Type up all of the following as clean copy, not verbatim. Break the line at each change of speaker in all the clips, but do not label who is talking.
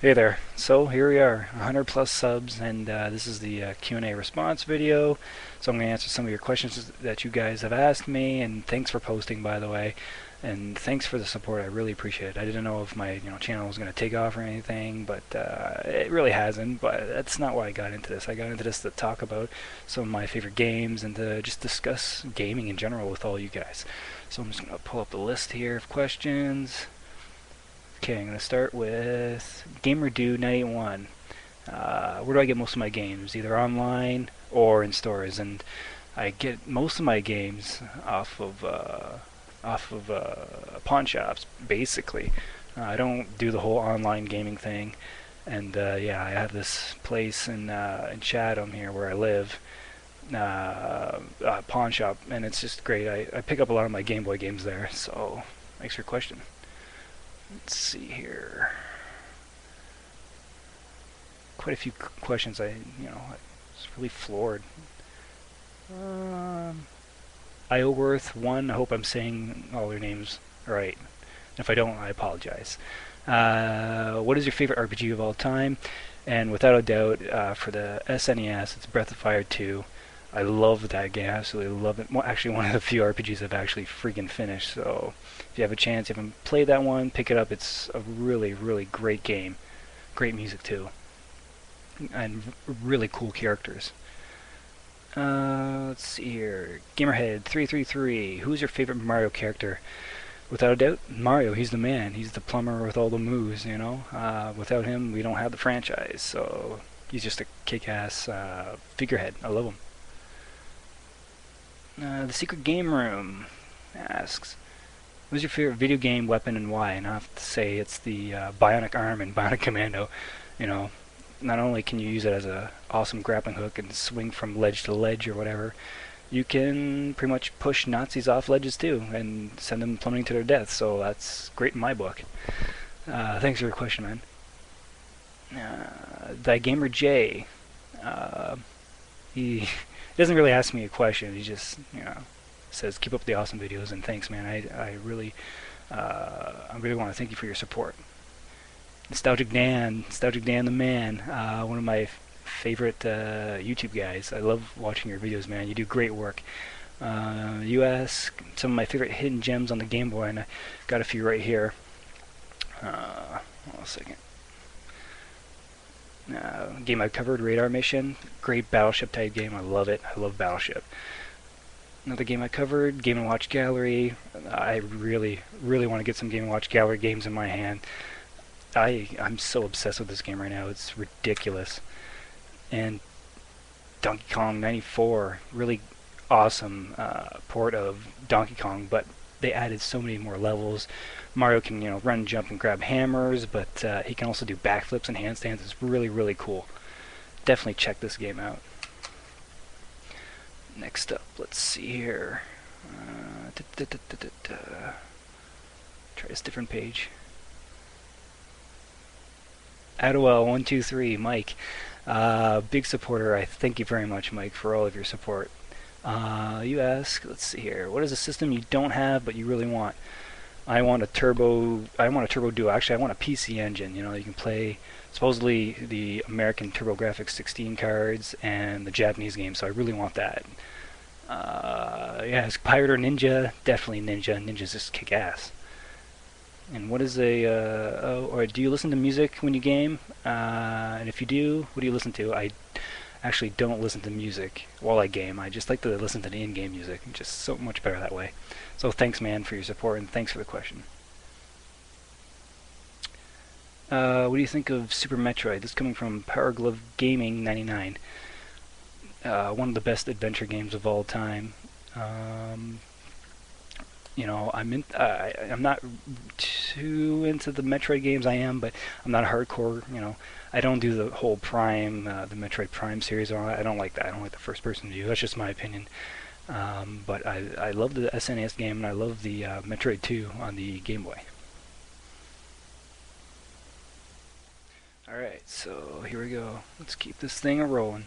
Hey there. So here we are, 100 plus subs, and this is the Q&A response video. So I'm going to answer some of your questions that you guys have asked me, and thanks for posting, by the way, and thanks for the support. I really appreciate it. I didn't know if my channel was going to take off or anything, but it really hasn't. But that's not why I got into this. I got into this to talk about some of my favorite games and to just discuss gaming in general with all you guys. So I'm just going to pull up the list here of questions. Okay, I'm going to start with GamerDude91. Where do I get most of my games? Either online or in stores, and I get most of my games off of pawn shops, basically. I don't do the whole online gaming thing, and yeah, I have this place in Chatham here where I live, pawn shop, and it's just great. I pick up a lot of my Game Boy games there. So, thanks for your question. Let's see here. Quite a few questions. I was really floored. Um, Ioworth1. I hope I'm saying all their names right. If I don't, I apologize. What is your favorite RPG of all time? And without a doubt, for the SNES, it's Breath of Fire 2. I love that game. I absolutely love it. Well, actually, one of the few RPGs I've actually freaking finished. So, if you have a chance, you haven't played that one, pick it up. It's a really, really great game. Great music too, and really cool characters. Let's see here. Gamerhead333. Who's your favorite Mario character? Without a doubt, Mario. He's the man. He's the plumber with all the moves. Without him, we don't have the franchise. So he's just a kick-ass figurehead. I love him. The Secret Game Room asks, what's your favorite video game weapon and why? And I have to say it's the Bionic Arm and Bionic Commando. You know, not only can you use it as a awesome grappling hook and swing from ledge to ledge or whatever, you can pretty much push Nazis off ledges too and send them plummeting to their death. So that's great in my book. Thanks for your question, man. Thy Gamer J. He doesn't really ask me a question. He just, says keep up the awesome videos and thanks, man. I really want to thank you for your support. Nostalgic Dan the man, one of my favorite YouTube guys. I love watching your videos, man. You do great work. You ask some of my favorite hidden gems on the Game Boy, and I got a few right here. Hold on a second. Game I covered, Radar Mission. Great Battleship type game. I love it. I love Battleship. Another game I covered, Game & Watch Gallery. I really, really want to get some Game & Watch Gallery games in my hand. I'm so obsessed with this game right now. It's ridiculous. And Donkey Kong 94, really awesome port of Donkey Kong, but they added so many more levels. Mario can, run, jump, and grab hammers, but he can also do backflips and handstands. It's really, really cool. Definitely check this game out. Next up, let's see here. Try this different page. Adwell123, Mike. Big supporter. I thank you very much, Mike, for all of your support. You ask, let's see here. What is a system you don't have but you really want? I want a turbo duo. Actually, I want a PC engine. You can play supposedly the American TurboGrafx 16 cards and the Japanese games. So I really want that. Yeah, is Pirate or Ninja? Definitely Ninja. Ninjas just kick ass. And what is or do you listen to music when you game? And if you do, what do you listen to? I actually don't listen to music while I game. I just like to listen to the in-game music. It's just so much better that way. So thanks, man, for your support, and thanks for the question. What do you think of Super Metroid? This is coming from Power Glove Gaming 99. One of the best adventure games of all time. I'm not too into the Metroid games. I am, but I'm not a hardcore. I don't do the whole Prime, the Metroid Prime series. I don't like that. I don't like the first-person view. That's just my opinion. But I love the SNES game, and I love the Metroid 2 on the Game Boy. Alright, so here we go. Let's keep this thing a-rolling.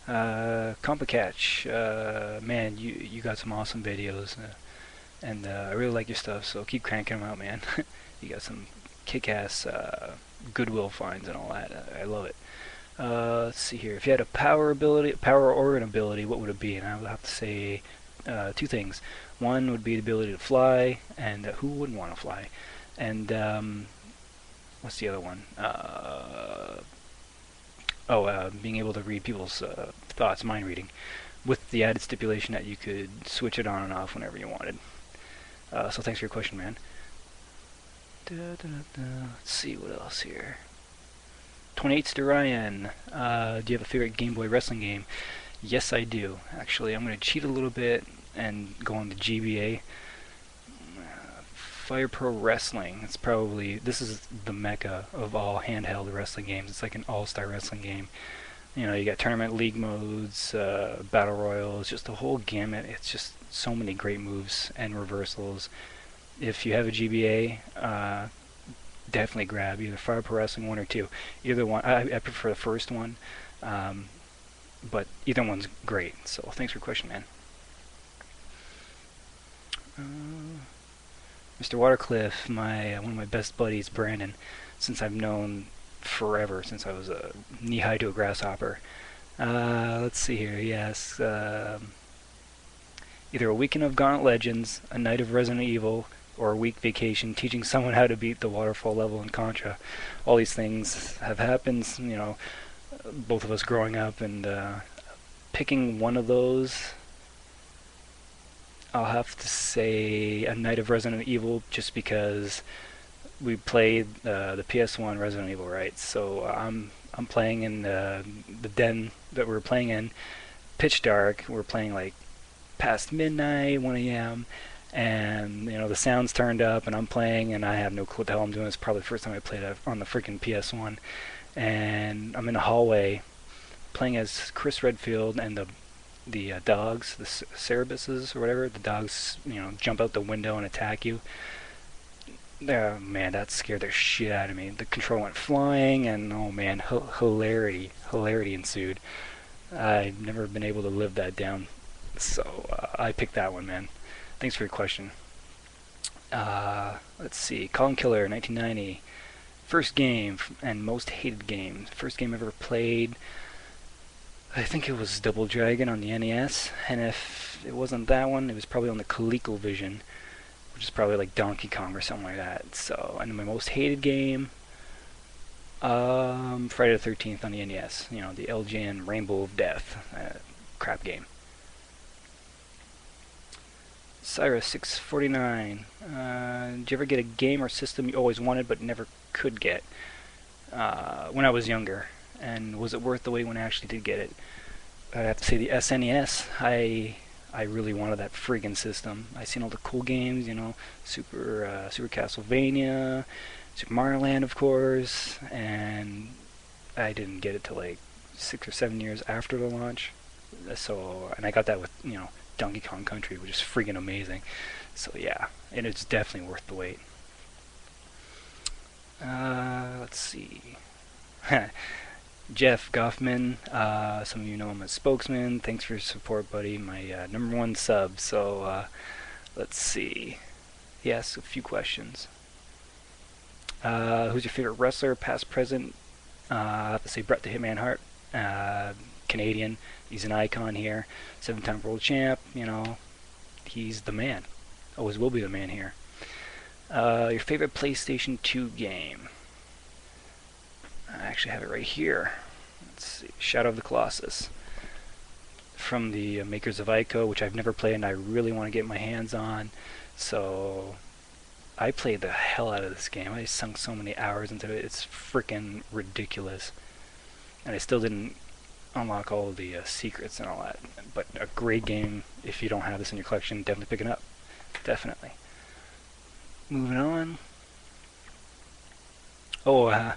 Compacatch, man, you got some awesome videos, and I really like your stuff, so keep cranking them out, man. You got some kick-ass Goodwill finds and all that. I love it. Let's see here. If you had a power ability, power or an ability, what would it be? And I would have to say two things. One would be the ability to fly, and who wouldn't want to fly? And what's the other one? Being able to read people's thoughts, mind reading, with the added stipulation that you could switch it on and off whenever you wanted. So thanks for your question, man. Let's see what else here. 28's to Ryan. Do you have a favorite Game Boy wrestling game? Yes, I do. Actually, I'm going to cheat a little bit and go on the GBA. Fire Pro Wrestling. This is the mecca of all handheld wrestling games. It's like an all-star wrestling game. You know, you got tournament league modes, battle royals, just the whole gamut. It's just so many great moves and reversals. If you have a GBA, definitely grab either Fire Pro Wrestling 1 or 2. Either one. I prefer the first one, but either one's great. So thanks for the question, man. Mr. Watercliff, one of my best buddies, Brandon, since I've known forever, since I was a knee-high to a grasshopper. Let's see here. Yes, either a weekend of Gauntlet Legends, a night of Resident Evil, or a week vacation teaching someone how to beat the waterfall level in Contra. All these things have happened, you know, both of us growing up, and picking one of those, I'll have to say a night of Resident Evil, just because we played the PS1 Resident Evil, right? So I'm playing in the den that we were playing in, pitch dark. We're playing like past midnight, 1 a.m., and you know the sound's turned up, and I'm playing, and I have no clue what the hell I'm doing. It's probably the first time I played it on the freaking PS1, and I'm in a hallway playing as Chris Redfield, and the dogs, the Cerebuses or whatever, the dogs, you know, jump out the window and attack you. Man, that scared the shit out of me. The control went flying, and oh man, hilarity ensued. I've never been able to live that down, so I picked that one, man. Thanks for your question. Let's see. Colin Killer, 1990. First game and most hated game. First game ever played, I think it was Double Dragon on the NES. And if it wasn't that one, it was probably on the ColecoVision, which is probably like Donkey Kong or something like that. So, and my most hated game, Friday the 13th on the NES. You know, the LJN Rainbow of Death. Crap game. Cyrus 649. Did you ever get a game or system you always wanted but never could get? When I was younger, and was it worth the wait when I actually did get it? I'd have to say the SNES. I really wanted that friggin' system. I seen all the cool games, you know, Super Castlevania, Super Mario Land, of course, and I didn't get it till like 6 or 7 years after the launch. So, and I got that with, you know, Donkey Kong Country, which is freaking amazing. So yeah, and it's definitely worth the wait. Let's see. Jeff Goffman, some of you know him as Spokesman. Thanks for your support, buddy. My #1 sub. So let's see. He asks a few questions. Who's your favorite wrestler, past, present? I have to say Bret the Hitman Hart. Canadian. He's an icon here. 7-time world champ. You know, he's the man. Always will be the man here. Your favorite PlayStation 2 game? I actually have it right here. Let's see. Shadow of the Colossus. From the makers of Ico, which I've never played and I really want to get my hands on. So I played the hell out of this game. I sunk so many hours into it. It's freaking ridiculous. And I still didn't unlock all of the secrets and all that. But a great game. If you don't have this in your collection, definitely pick it up. Definitely. Moving on. Oh,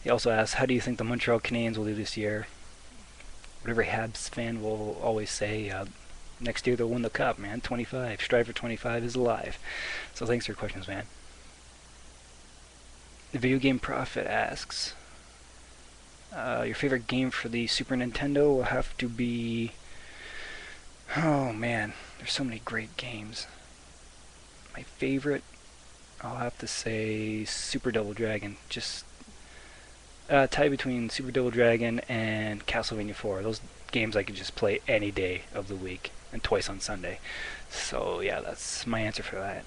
he also asks, how do you think the Montreal Canadiens will do this year? What every Habs fan will always say, next year they'll win the cup, man. 25. Strive for 25 is alive. So thanks for your questions, man. The Video Game Prophet asks, your favorite game for the Super Nintendo will have to be... Oh man, there's so many great games. My favorite... I'll have to say Super Double Dragon. Just tie between Super Double Dragon and Castlevania 4. Those games I could just play any day of the week and twice on Sunday. So yeah, that's my answer for that.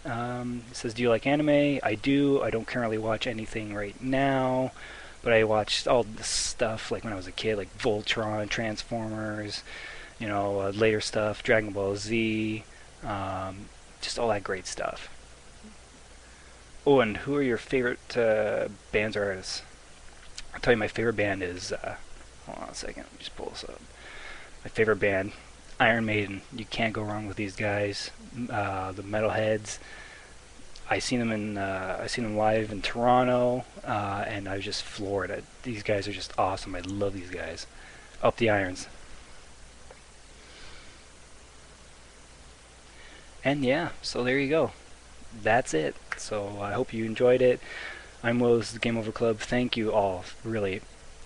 It says, do you like anime? I do. I don't currently watch anything right now, but I watched all this stuff like when I was a kid, like Voltron, Transformers, later stuff, Dragon Ball Z, just all that great stuff. Oh, and who are your favorite bands or artists? I'll tell you my favorite band is, hold on a second, let me just pull this up. My favorite band, Iron Maiden. You can't go wrong with these guys. The Metalheads. I seen them live in Toronto, and I was just floored. These guys are just awesome. I love these guys. Up the irons. And yeah, so there you go. That's it. So I hope you enjoyed it. I'm Will. This is the Game Over Club. Thank you all. Really,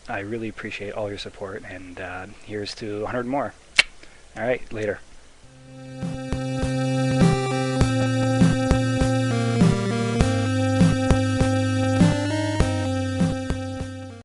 I really appreciate all your support. And here's to 100 more. All right, later.